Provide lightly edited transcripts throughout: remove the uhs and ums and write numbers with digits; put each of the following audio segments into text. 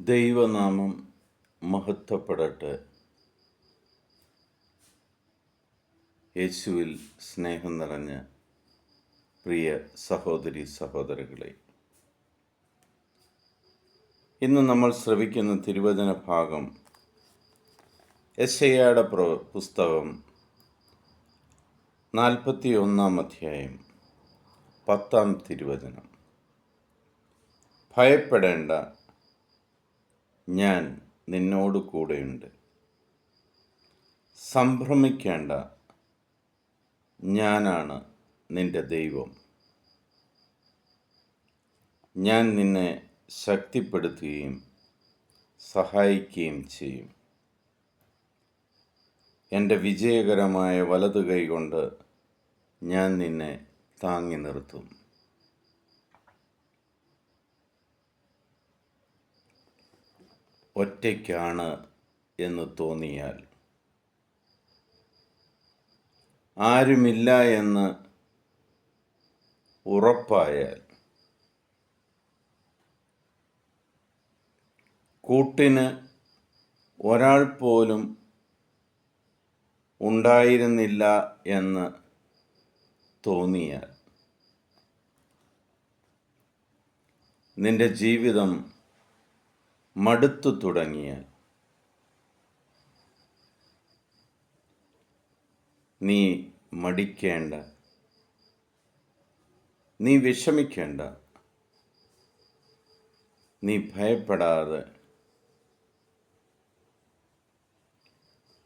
ദൈവനാമം മഹത്വപ്പെടട്ടെ. യേശുവിൽ സ്നേഹം നിറഞ്ഞ പ്രിയ സഹോദരി സഹോദരങ്ങളെ, ഇന്ന് നമ്മൾ ശ്രവിക്കുന്ന തിരുവചന ഭാഗം യെശയ്യായുടെ പുസ്തകം 41 അധ്യായം 10 തിരുവചനം. ഭയപ്പെടേണ്ട, ഞാൻ നിന്നോട് കൂടെയുണ്ട്. സംഭ്രമിക്കേണ്ട, ഞാനാണ് നിന്റെ ദൈവം. ഞാൻ നിന്നെ ശക്തിപ്പെടുത്തുകയും സഹായിക്കുകയും ചെയ്യും. എൻ്റെ വിജയകരമായ വലതു കൈ കൊണ്ട് ഞാൻ നിന്നെ താങ്ങി നിർത്തും. ഒറ്റയ്ക്കാണ് എന്ന് തോന്നിയാൽ, ആരുമില്ല എന്ന് ഉറപ്പായാൽ, കൂട്ടിന് ഒരാൾ പോലും ഉണ്ടായിരുന്നില്ല എന്ന് തോന്നിയാൽ, നിന്റെ ജീവിതം മടുത്തു തുടങ്ങിയാൽ, നീ മടിക്കേണ്ട, നീ വിഷമിക്കേണ്ട, നീ ഭയപ്പെടാതെ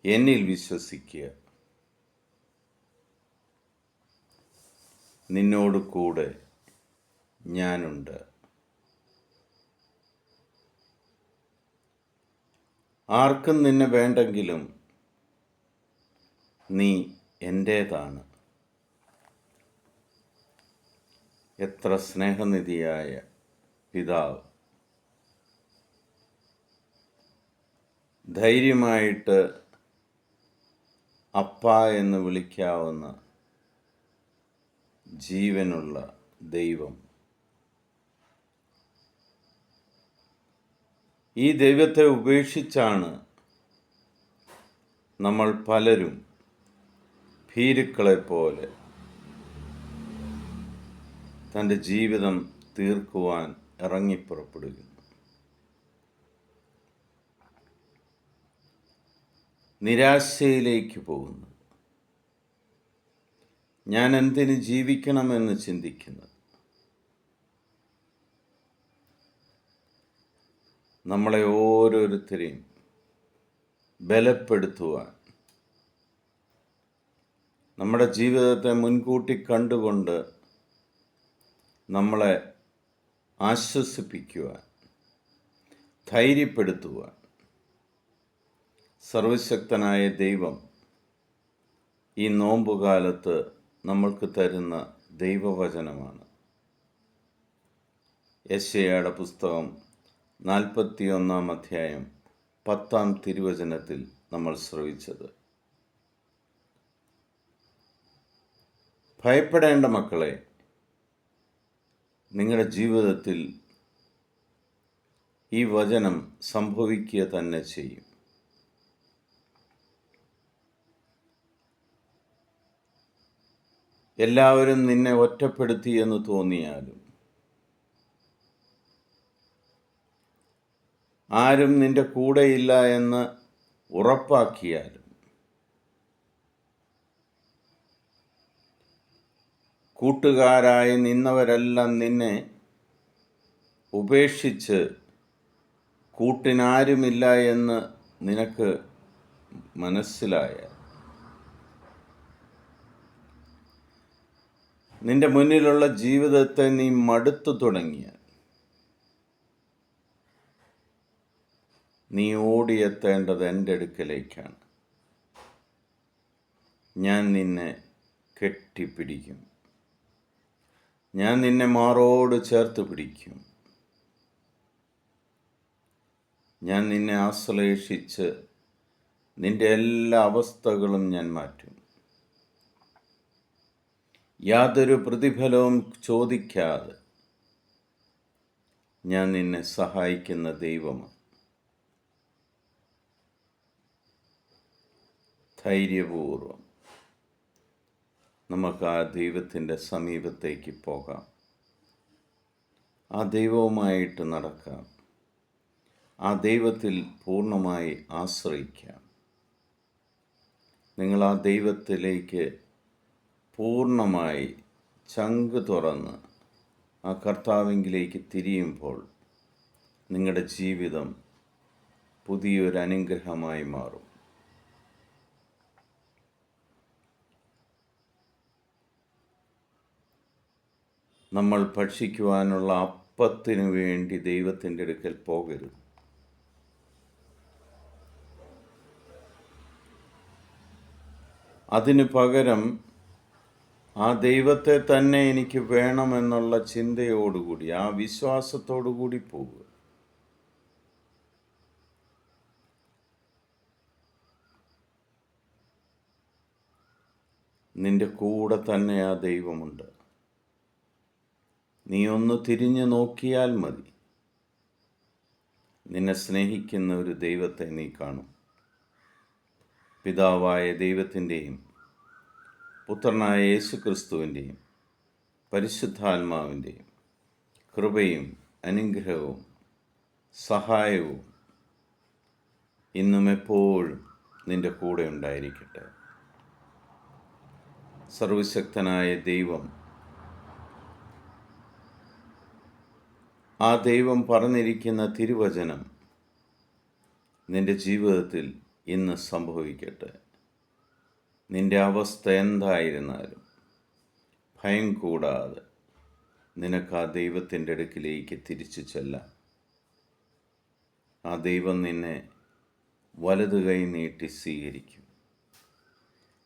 എന്നിൽ വിശ്വസിക്കുക. നിന്നോട് കൂടെ ഞാനുണ്ട്. ആർക്കും നിന്നെ വേണ്ടെങ്കിലും നീ എൻ്റേതാണ്. എത്ര സ്നേഹനിധിയായ പിതാവ്! ധൈര്യമായിട്ട് അപ്പ എന്ന് വിളിക്കാവുന്ന ജീവനുള്ള ദൈവം. ഈ ദൈവത്തെ ഉപേക്ഷിച്ചാണ് നമ്മൾ പലരും ഭീരുക്കളെപ്പോലെ തൻ്റെ ജീവിതം തീർക്കുവാൻ ഇറങ്ങിപ്പുറപ്പെടുകയാണ്. നിരാശയിലേക്ക് പോകുന്നു. ഞാൻ എന്തിന് ജീവിക്കണമെന്ന് ചിന്തിക്കുന്നത്. നമ്മളെ ഓരോരുത്തരെയും ബലപ്പെടുത്തുവാൻ, നമ്മുടെ ജീവിതത്തെ മുൻകൂട്ടി കണ്ടുകൊണ്ട് നമ്മളെ ആശ്വസിപ്പിക്കുവാൻ, ധൈര്യപ്പെടുത്തുവാൻ സർവശക്തനായ ദൈവം ഈ നോമ്പുകാലത്ത് നമ്മൾക്ക് തരുന്ന ദൈവവചനമാണ്. യെശയ്യായുടെ പുസ്തകം 41 അധ്യായം 10 തിരുവചനത്തിൽ നമ്മൾ ശ്രവിച്ചത്. ഭയപ്പെടേണ്ട മക്കളെ, നിങ്ങളുടെ ജീവിതത്തിൽ ഈ വചനം സംഭവിക്കുക തന്നെ ചെയ്യും. എല്ലാവരും നിന്നെ ഒറ്റപ്പെടുത്തി എന്ന് തോന്നിയാലും, ആരും നിന്റെ കൂടെയില്ല എന്ന് ഉറപ്പാക്കിയാലും, കൂട്ടുകാരായി നിന്നവരെല്ലാം നിന്നെ ഉപേക്ഷിച്ച് കൂട്ടിനാരുമില്ല എന്ന് നിനക്ക് മനസ്സിലായാൽ, നിന്റെ മുന്നിലുള്ള ജീവിതത്തെ നീ മടുത്തു തുടങ്ങിയാൽ, നീ ഓടിയെത്തേണ്ടത് എൻ്റെ അടുക്കലേക്കാണ്. ഞാൻ നിന്നെ കെട്ടിപ്പിടിക്കും. ഞാൻ നിന്നെ മാറോട് ചേർത്ത് പിടിക്കും. ഞാൻ നിന്നെ ആശ്ലേഷിച്ച് നിന്റെ എല്ലാ അവസ്ഥകളും ഞാൻ മാറ്റും. യാതൊരു പ്രതിഫലവും ചോദിക്കാതെ ഞാൻ നിന്നെ സഹായിക്കുന്ന ദൈവമാണ്. ധൈര്യപൂർവം നമുക്ക് ആ ദൈവത്തിൻ്റെ സമീപത്തേക്ക് പോകാം. ആ ദൈവവുമായിട്ട് നടക്കാം. ആ ദൈവത്തിൽ പൂർണ്ണമായി ആശ്രയിക്കാം. നിങ്ങൾ ആ ദൈവത്തിലേക്ക് പൂർണ്ണമായി ചങ്ക് തുറന്ന് ആ കർത്താവിങ്കിലേക്ക് തിരിയുമ്പോൾ നിങ്ങളുടെ ജീവിതം പുതിയൊരു അനുഗ്രഹമായി മാറും. നമ്മൾ ഭക്ഷിക്കുവാനുള്ള അപ്പത്തിനു വേണ്ടി ദൈവത്തിൻ്റെ അടുക്കൽ പോകരുത്. അതിനു പകരം ആ ദൈവത്തെ തന്നെ എനിക്ക് വേണമെന്നുള്ള ചിന്തയോടുകൂടി, ആ വിശ്വാസത്തോടുകൂടി പോകുക. നിന്റെ കൂടെ തന്നെ ആ ദൈവമുണ്ട്. നീ ഒന്ന് തിരിഞ്ഞു നോക്കിയാൽ മതി, നിന്നെ സ്നേഹിക്കുന്ന ഒരു ദൈവത്തെ നീ കാണും. പിതാവായ ദൈവത്തിൻ്റെയും പുത്രനായ യേശുക്രിസ്തുവിൻ്റെയും പരിശുദ്ധാത്മാവിൻ്റെയും കൃപയും അനുഗ്രഹവും സഹായവും ഇന്നും എപ്പോഴും നിന്റെ കൂടെ ഉണ്ടായിരിക്കട്ടെ. സർവശക്തനായ ദൈവം, ആ ദൈവം പറഞ്ഞിരിക്കുന്ന തിരുവചനം നിന്റെ ജീവിതത്തിൽ ഇന്ന് സംഭവിക്കട്ടെ. നിന്റെ അവസ്ഥ എന്തായിരുന്നാലും ഭയം കൂടാതെ നിനക്ക് ആ ദൈവത്തിൻ്റെ അടുക്കിലേക്ക് തിരിച്ചു ചെല്ലാം. ആ ദൈവം നിന്നെ വലതു കൈ നീട്ടി സ്വീകരിക്കും.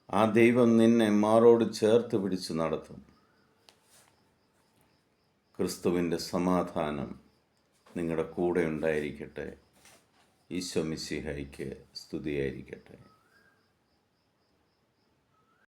ആ ദൈവം നിന്നെ മാറോട് ചേർത്ത് പിടിച്ച് നടത്തും. ക്രിസ്തുവിൻ്റെ സമാധാനം നിങ്ങളുടെ കൂടെ ഉണ്ടായിരിക്കട്ടെ. ഈശോ മിശിഹായ്ക്ക് സ്തുതിയായിരിക്കട്ടെ.